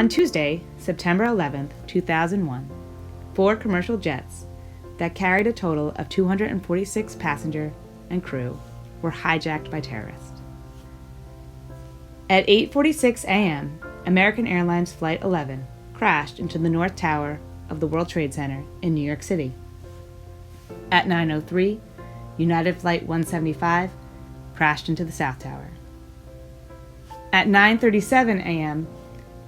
On Tuesday, September 11th, 2001, 4 commercial jets that carried a total of 246 passengers and crew were hijacked by terrorists. At 8:46 a.m., American Airlines Flight 11 crashed into the North Tower of the World Trade Center in New York City. At 9:03, United Flight 175 crashed into the South Tower. At 9:37 a.m.,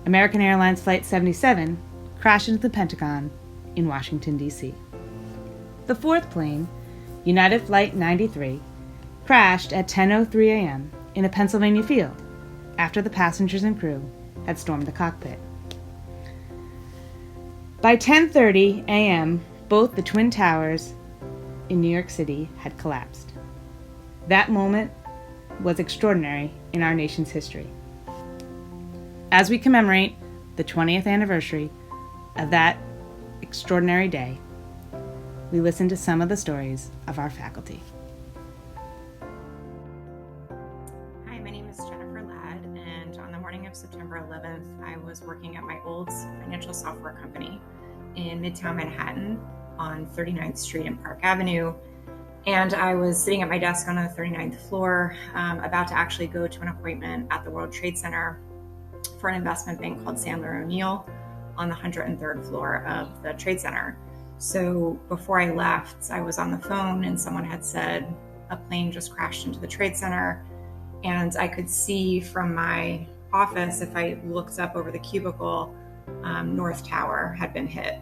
American Airlines Flight 77 crashed into the Pentagon in Washington, D.C. The fourth plane, United Flight 93, crashed at 10:03 a.m. in a Pennsylvania field after the passengers and crew had stormed the cockpit. By 10:30 a.m., both the Twin Towers in New York City had collapsed. That moment was extraordinary in our nation's history. As we commemorate the 20th anniversary of that extraordinary day, we listen to some of the stories of our faculty. Hi, my name is Jennifer Ladd, and on the morning of September 11th, I was working at my old financial software company in Midtown Manhattan on 39th Street and Park Avenue. And I was sitting at my desk on the 39th floor, about to actually go to an appointment at the World Trade Center for an investment bank called Sandler O'Neill on the 103rd floor of the Trade Center. So before I left, I was on the phone and someone had said a plane just crashed into the Trade Center. And I could see from my office, if I looked up over the cubicle, North Tower had been hit.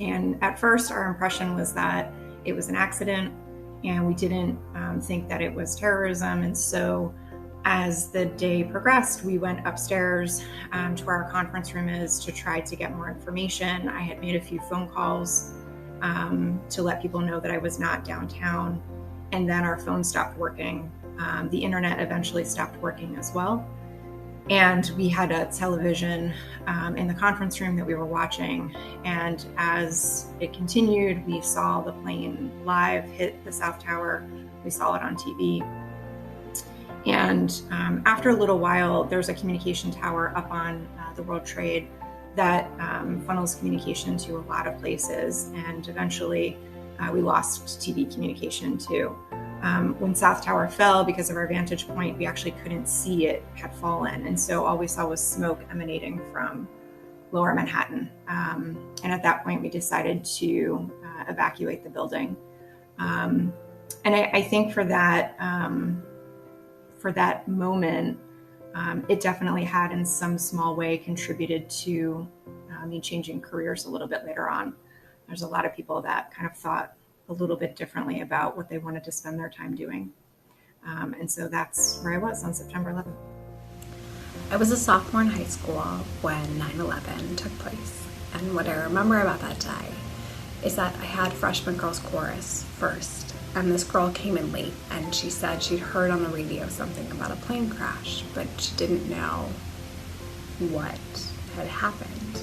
And at first, our impression was that it was an accident, and we didn't think that it was terrorism. And so as the day progressed, we went upstairs to where our conference room is to try to get more information. I had made a few phone calls to let people know that I was not downtown, and then our phone stopped working. The internet eventually stopped working as well. And we had a television in the conference room that we were watching. And as it continued, we saw the plane live hit the South Tower. We saw it on TV. And after a little while, there's a communication tower up on the World Trade that funnels communication to a lot of places. And eventually we lost TV communication too. When South Tower fell, because of our vantage point, we actually couldn't see it had fallen. And so all we saw was smoke emanating from lower Manhattan. And at that point, we decided to evacuate the building. And I think for that moment, it definitely had in some small way contributed to me changing careers a little bit later on. There's a lot of people that kind of thought a little bit differently about what they wanted to spend their time doing. And so that's where I was on September 11th. I was a sophomore in high school when 9/11 took place. And what I remember about that day is that I had freshman girls chorus first. And this girl came in late and she said she'd heard on the radio something about a plane crash, but she didn't know what had happened.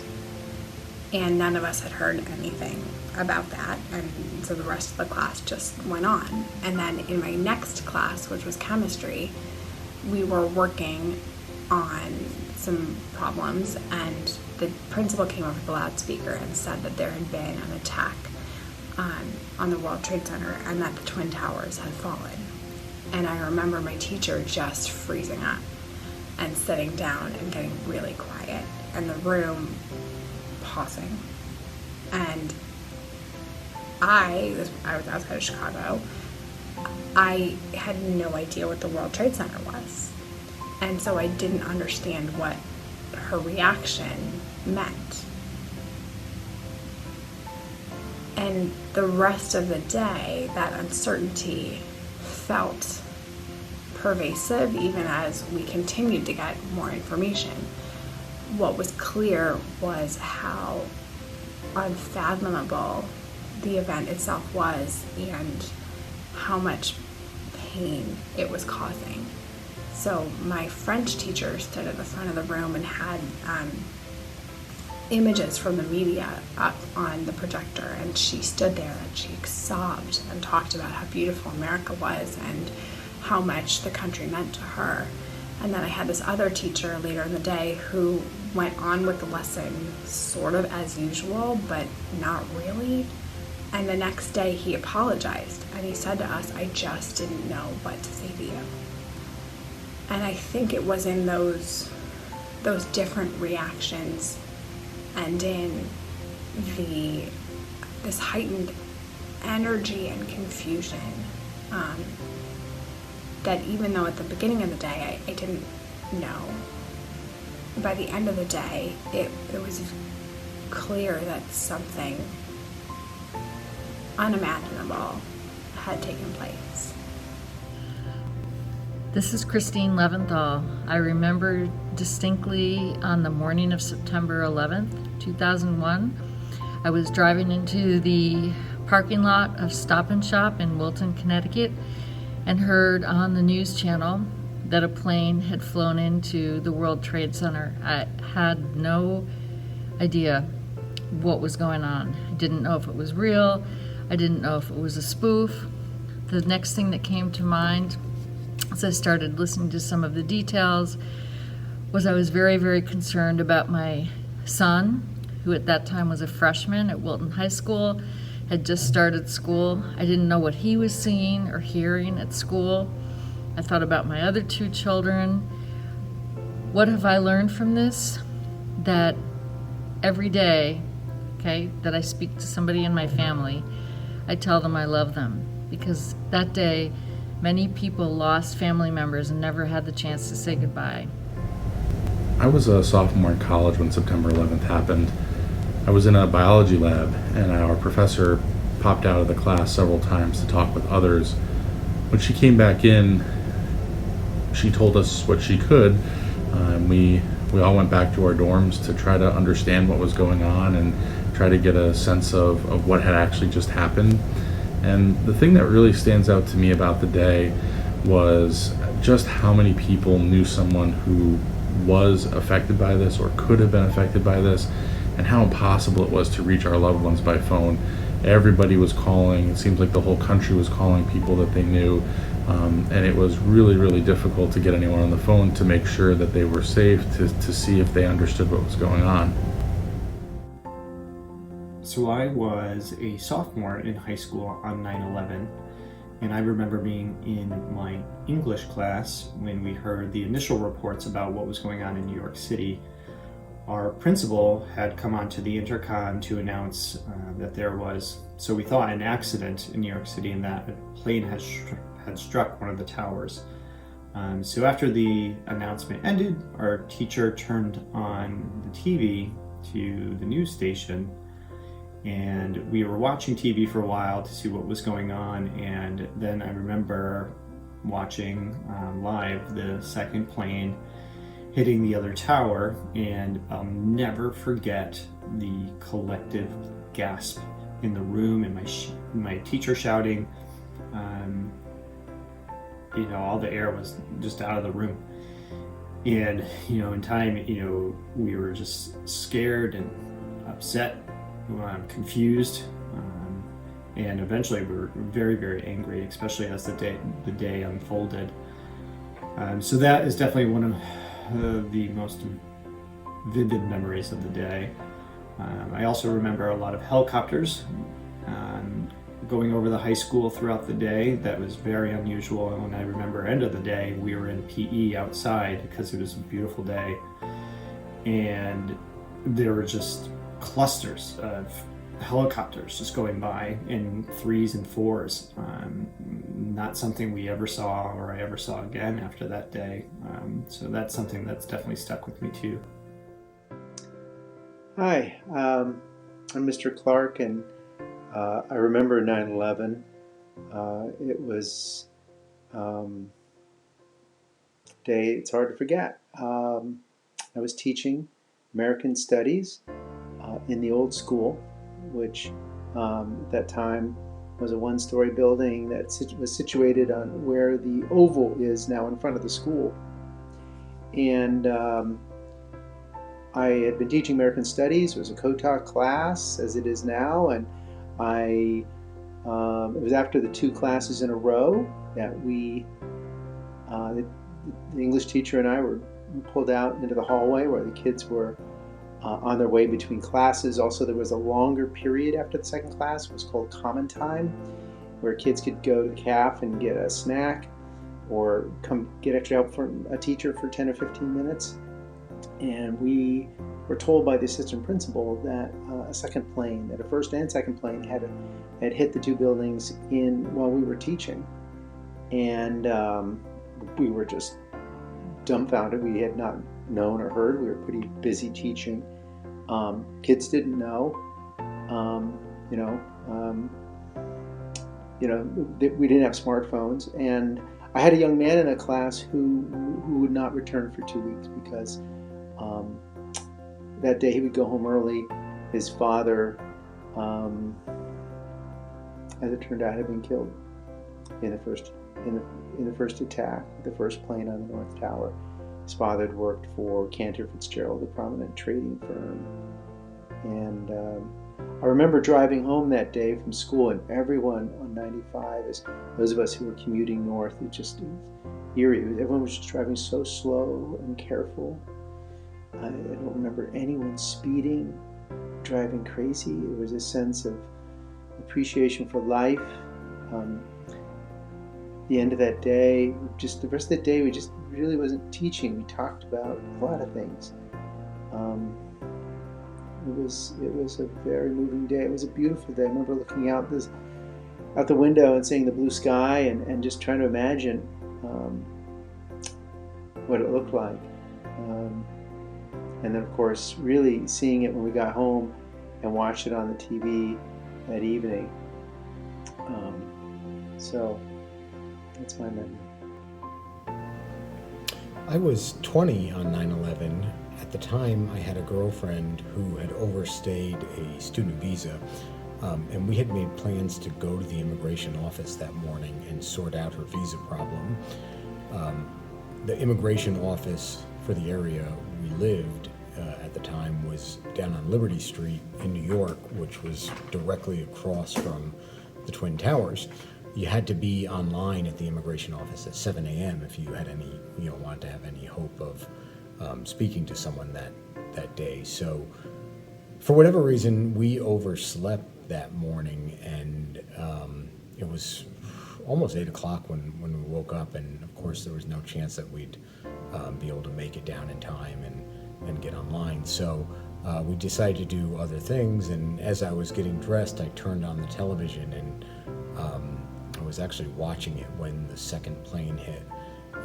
And none of us had heard anything about that, and so the rest of the class just went on. And then in my next class, which was chemistry, we were working on some problems, and the principal came over the loudspeaker and said that there had been an attack on the World Trade Center and that the Twin Towers had fallen. And I remember my teacher just freezing up and sitting down and getting really quiet, and the room pausing. And I was outside of Chicago. I had no idea what the World Trade Center was. And so I didn't understand what her reaction meant. And the rest of the day, that uncertainty felt pervasive even as we continued to get more information. What was clear was how unfathomable the event itself was and how much pain it was causing. So my French teacher stood at the front of the room and had images from the media up on the projector, and she stood there and she sobbed and talked about how beautiful America was and how much the country meant to her. And then I had this other teacher later in the day who went on with the lesson sort of as usual, but not really. And the next day he apologized and he said to us, "I just didn't know what to say to you." And I think it was in those different reactions and in this heightened energy and confusion that even though at the beginning of the day I didn't know, by the end of the day it was clear that something unimaginable had taken place. This is Christine Leventhal. I remember distinctly on the morning of September 11th, 2001, I was driving into the parking lot of Stop and Shop in Wilton, Connecticut, and heard on the news channel that a plane had flown into the World Trade Center. I had no idea what was going on. I didn't know if it was real. I didn't know if it was a spoof. The next thing that came to mind as I started listening to some of the details was I was very, very concerned about my son, who at that time was a freshman at Wilton High School, had just started school. I didn't know what he was seeing or hearing at school. I thought about my other two children. What have I learned from this? That every day, that I speak to somebody in my family, I tell them I love them, because that day many people lost family members and never had the chance to say goodbye. I was a sophomore in college when September 11th happened. I was in a biology lab, and our professor popped out of the class several times to talk with others. When she came back in, she told us what she could. We all went back to our dorms to try to understand what was going on and try to get a sense of what had actually just happened. And the thing that really stands out to me about the day was just how many people knew someone who was affected by this or could have been affected by this, and how impossible it was to reach our loved ones by phone. Everybody was calling. It seems like the whole country was calling people that they knew, and it was really, really difficult to get anyone on the phone to make sure that they were safe, to see if they understood what was going on. So I was a sophomore in high school on 9/11, and I remember being in my English class when we heard the initial reports about what was going on in New York City. Our principal had come onto the intercom to announce that there was, so we thought, an accident in New York City, and that a plane had struck one of the towers. So after the announcement ended, our teacher turned on the TV to the news station, and we were watching TV for a while to see what was going on. And then I remember watching live the second plane hitting the other tower, and I'll never forget the collective gasp in the room, and my teacher shouting. All the air was just out of the room, and in time, we were just scared and upset, confused, and eventually we were very, very angry, especially as the day unfolded. So that is definitely one of the most vivid memories of the day. I also remember a lot of helicopters going over the high school throughout the day. That was very unusual. And when I remember end of the day, we were in PE outside because it was a beautiful day, and there were just clusters of helicopters just going by in 3s and 4s. Not something we ever saw, or I ever saw again after that day. So that's something that's definitely stuck with me too. Hi, I'm Mr. Clark, and I remember 9/11. It was a day it's hard to forget. I was teaching American Studies in the old school, which at that time was a one-story building that was situated on where the oval is now in front of the school. And I had been teaching American Studies. It was a co-taught class, as it is now, and it was after the 2 classes in a row that the English teacher and I were we pulled out into the hallway where the kids were on their way between classes. Also, there was a longer period after the second class. It was called common time, where kids could go to the caf and get a snack or come get extra help from a teacher for 10 or 15 minutes. And we were told by the assistant principal that a second plane, that a first and second plane had hit the two buildings while we were teaching. And we were just dumbfounded. We had not known or heard. We were pretty busy teaching. Kids didn't know. We didn't have smartphones, and I had a young man in a class who would not return for 2 weeks because that day he would go home early. His father, as it turned out, had been killed in the first attack, the first plane on the North Tower. His father had worked for Cantor Fitzgerald, a prominent trading firm, and I remember driving home that day from school, and everyone on 95, as those of us who were commuting north, it was eerie. Everyone was just driving so slow and careful. I don't remember anyone speeding, driving crazy. It was a sense of appreciation for life. The end of that day, just the rest of the day, we just really wasn't teaching. We talked about a lot of things. It was a very moving day. It was a beautiful day. I remember looking out the window and seeing the blue sky and just trying to imagine what it looked like. And then, of course, really seeing it when we got home and watched it on the TV that evening. So that's my memory. I was 20 on 9/11. At the time, I had a girlfriend who had overstayed a student visa, and we had made plans to go to the immigration office that morning and sort out her visa problem. The immigration office for the area we lived at the time was down on Liberty Street in New York, which was directly across from the Twin Towers. You had to be online at the immigration office at 7 a.m. if you had wanted to have any hope of speaking to someone that day. So for whatever reason, we overslept that morning, and it was almost 8 o'clock when we woke up, and of course there was no chance that we'd be able to make it down in time and get online. So we decided to do other things, and as I was getting dressed, I turned on the television, and I was actually watching it when the second plane hit,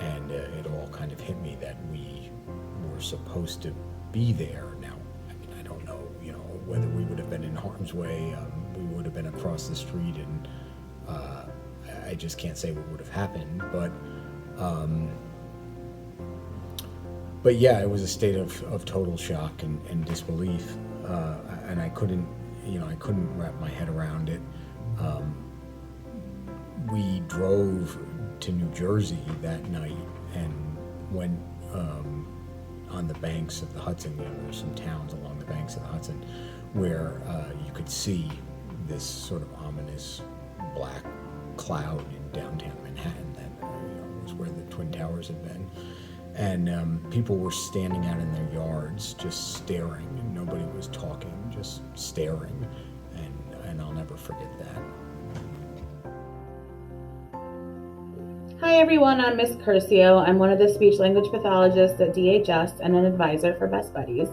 and it all kind of hit me that we were supposed to be there. Now, I don't know, whether we would have been in harm's way. We would have been across the street, and I just can't say what would have happened. But yeah, it was a state of total shock and disbelief, and I couldn't wrap my head around it. We drove to New Jersey that night and went on the banks of the Hudson. There's some towns along the banks of the Hudson where you could see this sort of ominous black cloud in downtown Manhattan that was where the Twin Towers had been. And people were standing out in their yards just staring, and nobody was talking, just staring. And I'll never forget that. Hi everyone, I'm Miss Curcio. I'm one of the speech language pathologists at DHS and an advisor for Best Buddies.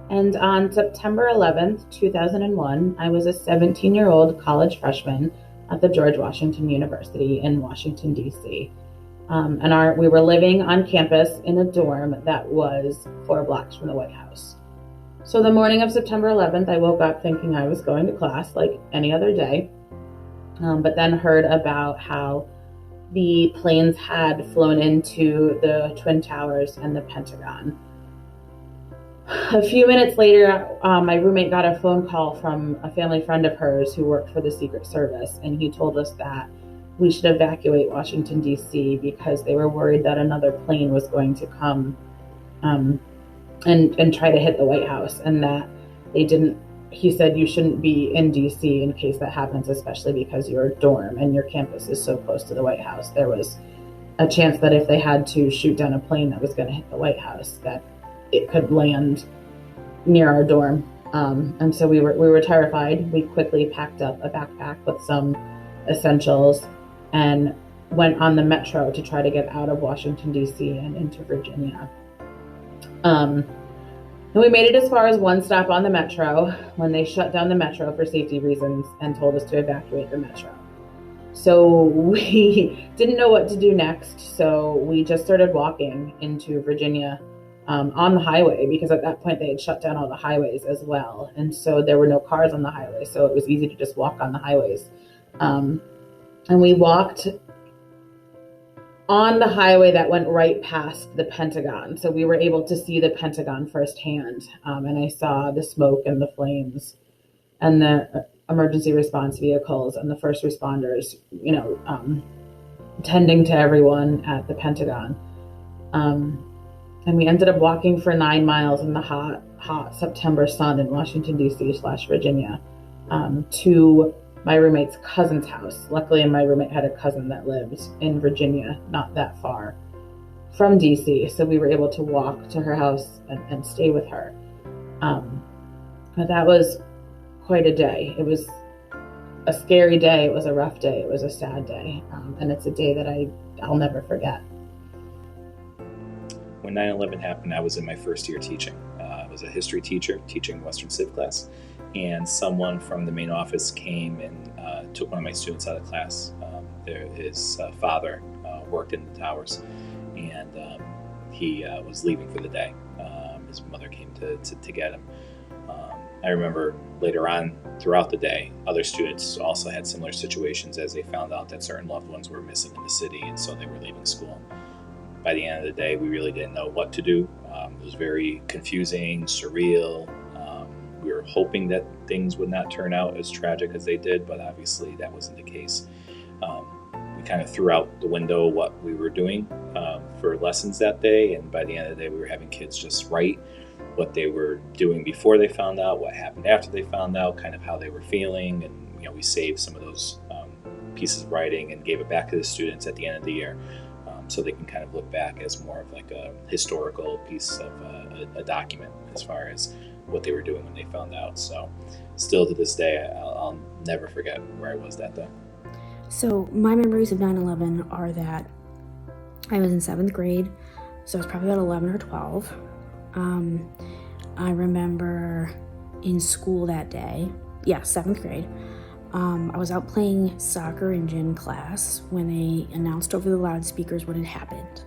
And on September 11th, 2001, I was a 17-year-old college freshman at the George Washington University in Washington, D.C. We were living on campus in a dorm that was 4 blocks from the White House. So the morning of September 11th, I woke up thinking I was going to class like any other day, but then heard about how the planes had flown into the Twin Towers and the Pentagon. A few minutes later, my roommate got a phone call from a family friend of hers who worked for the Secret Service, and he told us that we should evacuate Washington, D.C. because they were worried that another plane was going to come and try to hit the White House, and that he said you shouldn't be in D.C. in case that happens, especially because your dorm and your campus is so close to the White House. There was a chance that if they had to shoot down a plane that was going to hit the White House, that it could land near our dorm. And so we were terrified. We quickly packed up a backpack with some essentials and went on the metro to try to get out of Washington, D.C. and into Virginia. And we made it as far as one stop on the metro when they shut down the metro for safety reasons and told us to evacuate the metro. So we didn't know what to do next, so we just started walking into Virginia on the highway, because at that point they had shut down all the highways as well. And so there were no cars on the highway, so it was easy to just walk on the highways. And we walked on the highway that went right past the Pentagon. So we were able to see the Pentagon firsthand. And I saw the smoke and the flames and the emergency response vehicles and the first responders, tending to everyone at the Pentagon. And we ended up walking for 9 miles in the hot September sun in Washington, D.C./Virginia, to my roommate's cousin's house. Luckily, my roommate had a cousin that lived in Virginia, not that far from D.C., so we were able to walk to her house and stay with her. But that was quite a day. It was a scary day. It was a rough day. It was a sad day. And it's a day that I'll never forget. When 9/11 happened, I was in my first year teaching. I was a history teacher teaching Western Civ class, and someone from the main office came and took one of my students out of class. His father worked in the towers, and he was leaving for the day. His mother came to get him. I remember later on throughout the day, other students also had similar situations as they found out that certain loved ones were missing in the city, and so they were leaving school. By the end of the day, we really didn't know what to do. It was very confusing, surreal. We were hoping that things would not turn out as tragic as they did, but obviously that wasn't the case. We kind of threw out the window what we were doing for lessons that day, and by the end of the day, we were having kids just write what they were doing before they found out, what happened after they found out, kind of how they were feeling, and we saved some of those pieces of writing and gave it back to the students at the end of the year. So they can kind of look back as more of like a historical piece of a document as far as what they were doing when they found out. So still to this day, I'll never forget where I was that day. So my memories of 9/11 are that I was in 7th grade, so I was probably about 11 or 12. I remember in school that day, 7th grade, I was out playing soccer in gym class when they announced over the loudspeakers what had happened.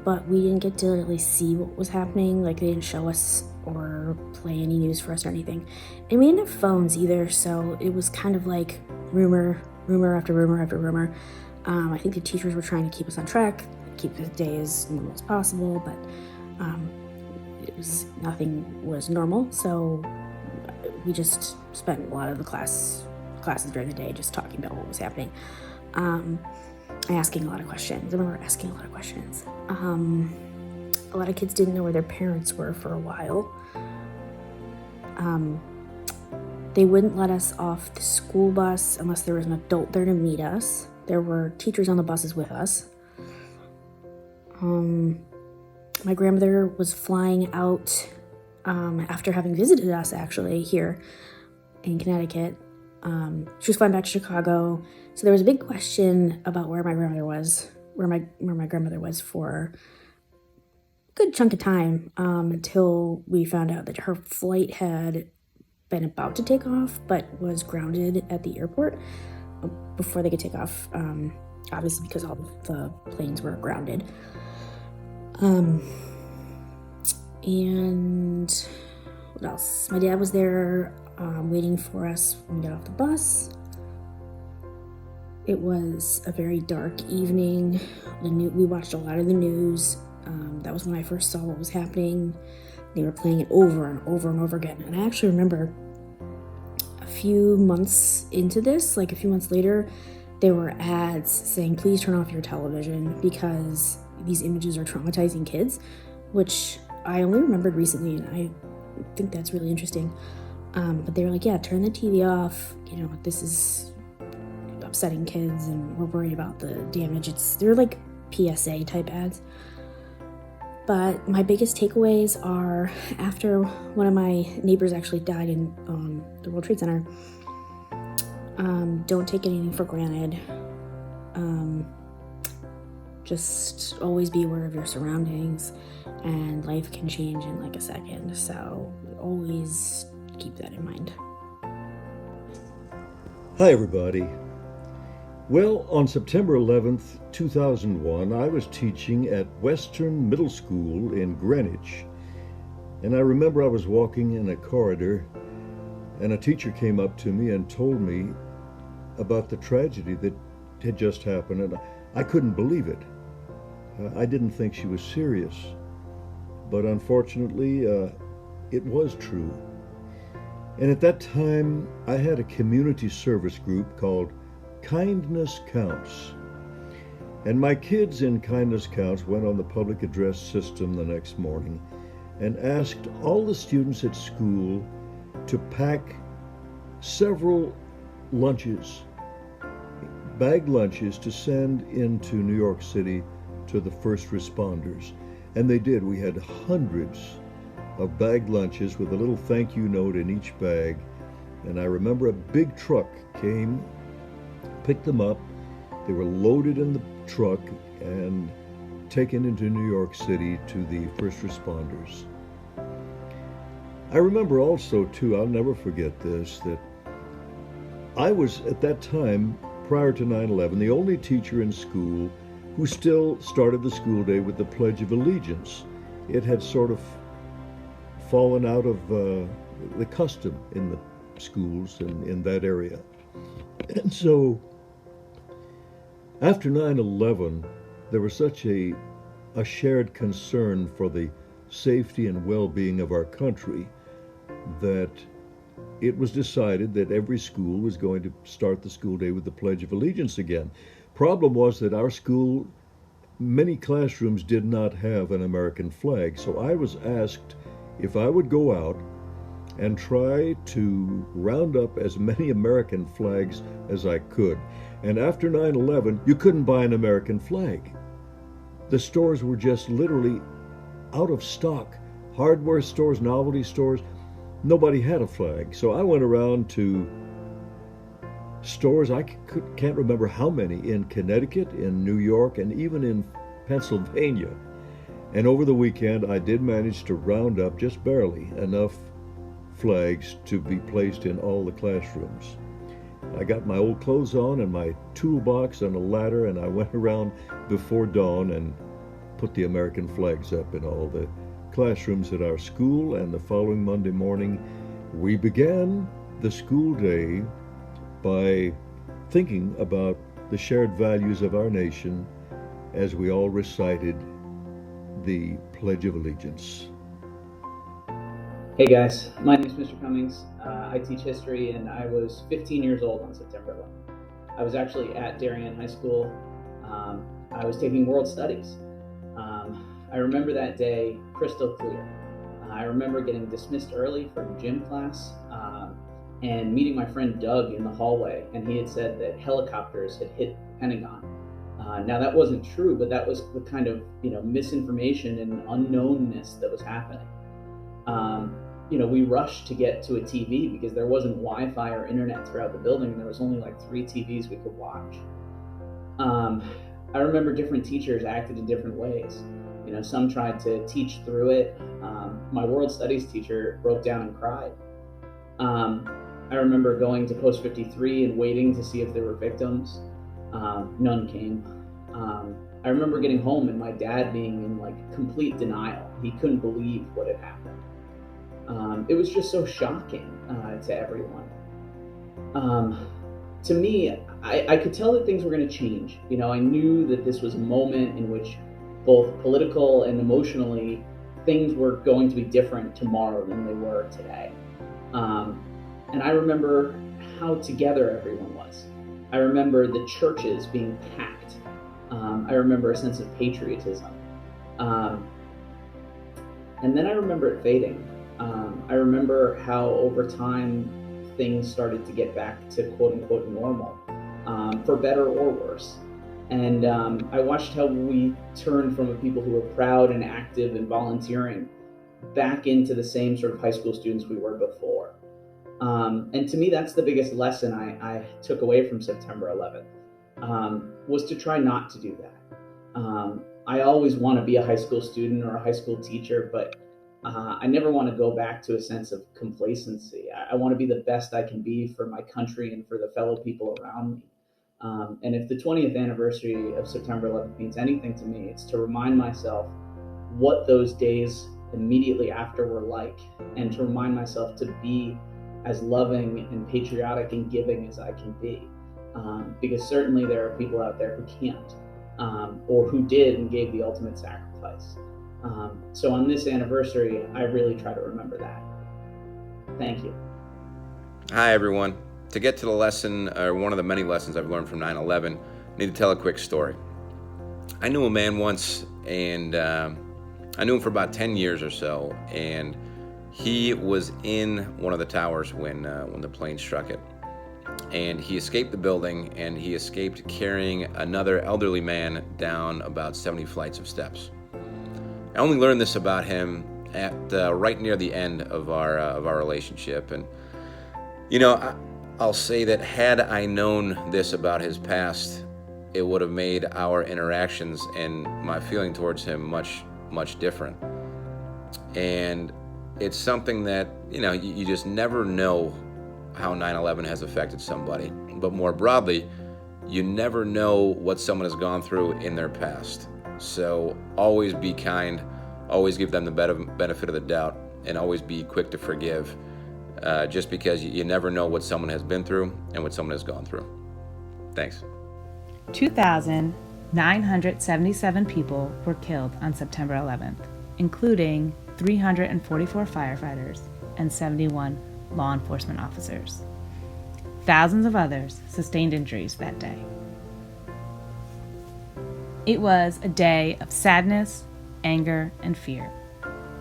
But we didn't get to really see what was happening. Like, they didn't show us or play any news for us or anything. And we didn't have phones either, so it was kind of like rumor after rumor after rumor. I think the teachers were trying to keep us on track, keep the day as normal as possible, but nothing was normal. So we just spent a lot of the classes during the day just talking about what was happening, asking a lot of questions. I remember asking a lot of questions. A lot of kids didn't know where their parents were for a while. They wouldn't let us off the school bus unless there was an adult there to meet us. There were teachers on the buses with us. My grandmother was flying out after having visited us, actually, here in Connecticut. She was flying back to Chicago, so there was a big question about where my grandmother was, where my grandmother was for a good chunk of time, until we found out that her flight had been about to take off, but was grounded at the airport before they could take off, obviously because all of the planes were grounded. And what else? My dad was there waiting for us when we got off the bus. It was a very dark evening. We watched a lot of the news. That was when I first saw what was happening. They were playing it over and over and over again. And I actually remember a few months into this, like a few months later, there were ads saying, please turn off your television because these images are traumatizing kids, which I only remembered recently, and I think that's really interesting. But they were like, turn the TV off. This is upsetting kids, and we're worried about the damage. They're like PSA type ads. But my biggest takeaways are, after one of my neighbors actually died in the World Trade Center, don't take anything for granted. Just always be aware of your surroundings, and life can change in like a second. So always keep that in mind. Hi, everybody. Well, on September 11th, 2001, I was teaching at Western Middle School in Greenwich. And I remember I was walking in a corridor, and a teacher came up to me and told me about the tragedy that had just happened, and I couldn't believe it. I didn't think she was serious, but unfortunately, it was true. And at that time, I had a community service group called Kindness Counts. And my kids in Kindness Counts went on the public address system the next morning and asked all the students at school to pack several lunches, bagged lunches, to send into New York City to the first responders. And they did. We had hundreds of bagged lunches with a little thank you note in each bag. And I remember a big truck came, picked them up. They were loaded in the truck and taken into New York City to the first responders. I remember also, too, I'll never forget this, that I was, at that time, prior to 9/11, the only teacher in school who still started the school day with the Pledge of Allegiance. It had sort of fallen out of the custom in the schools in that area. And so, after 9/11, there was such a shared concern for the safety and well-being of our country that it was decided that every school was going to start the school day with the Pledge of Allegiance again. Problem was that our school, many classrooms did not have an American flag, so I was asked if I would go out and try to round up as many American flags as I could. And after 9/11, you couldn't buy an American flag. The stores were just literally out of stock. Hardware stores, novelty stores, nobody had a flag. So I went around to stores, I can't remember how many, in Connecticut, in New York, and even in Pennsylvania. And over the weekend, I did manage to round up, just barely, enough flags to be placed in all the classrooms. I got my old clothes on and my toolbox and a ladder, and I went around before dawn and put the American flags up in all the classrooms at our school. And the following Monday morning, we began the school day by thinking about the shared values of our nation as we all recited the Pledge of Allegiance. Hey guys, my name is Mr. Cummings. I teach history, and I was 15 years old on September 11th. I was actually at Darien High School. I was taking world studies. I remember that day crystal clear. I remember getting dismissed early from gym class and meeting my friend Doug in the hallway, and he had said that helicopters had hit the Pentagon. Now that wasn't true, but that was the kind of misinformation and unknownness that was happening. We rushed to get to a TV because there wasn't Wi-Fi or internet throughout the building, and there was only like 3 TVs we could watch. I remember different teachers acted in different ways. Some tried to teach through it. My world studies teacher broke down and cried. I remember going to Post 53 and waiting to see if there were victims. None came. I remember getting home and my dad being in complete denial. He couldn't believe what had happened. It was just so shocking to everyone. To me, I could tell that things were going to change. I knew that this was a moment in which both political and emotionally things were going to be different tomorrow than they were today. And I remember how together everyone was. I remember the churches being packed. I remember a sense of patriotism. And then I remember it fading. I remember how over time things started to get back to quote unquote normal, for better or worse. And I watched how we turned from a people who were proud and active and volunteering back into the same sort of high school students we were before. And to me, that's the biggest lesson I took away from September 11th, was to try not to do that. I always want to be a high school student or a high school teacher, but I never want to go back to a sense of complacency. I want to be the best I can be for my country and for the fellow people around me. And if the 20th anniversary of September 11th means anything to me, it's to remind myself what those days immediately after were like, and to remind myself to be as loving and patriotic and giving as I can be. Because certainly there are people out there who can't, or who did and gave the ultimate sacrifice. So on this anniversary, I really try to remember that. Thank you. Hi, everyone. To get to the lesson, or one of the many lessons I've learned from 9/11, I need to tell a quick story. I knew a man once, and I knew him for about 10 years or so, and he was in one of the towers when the plane struck it. And he escaped the building, and he escaped carrying another elderly man down about 70 flights of steps. I only learned this about him at right near the end of our relationship, and I'll say that had I known this about his past, it would have made our interactions and my feeling towards him much, much different. And it's something that, you just never know how 9/11 has affected somebody. But more broadly, you never know what someone has gone through in their past. So always be kind, always give them the benefit of the doubt, and always be quick to forgive. Just because you never know what someone has been through and what someone has gone through. Thanks. 2,977 people were killed on September 11th, including 344 firefighters and 71 law enforcement officers. Thousands of others sustained injuries that day. It was a day of sadness, anger, and fear,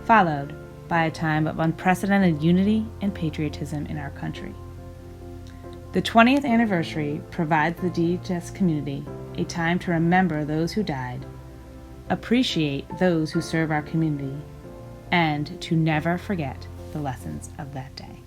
followed by a time of unprecedented unity and patriotism in our country. The 20th anniversary provides the DHS community a time to remember those who died, appreciate those who serve our community, and to never forget the lessons of that day.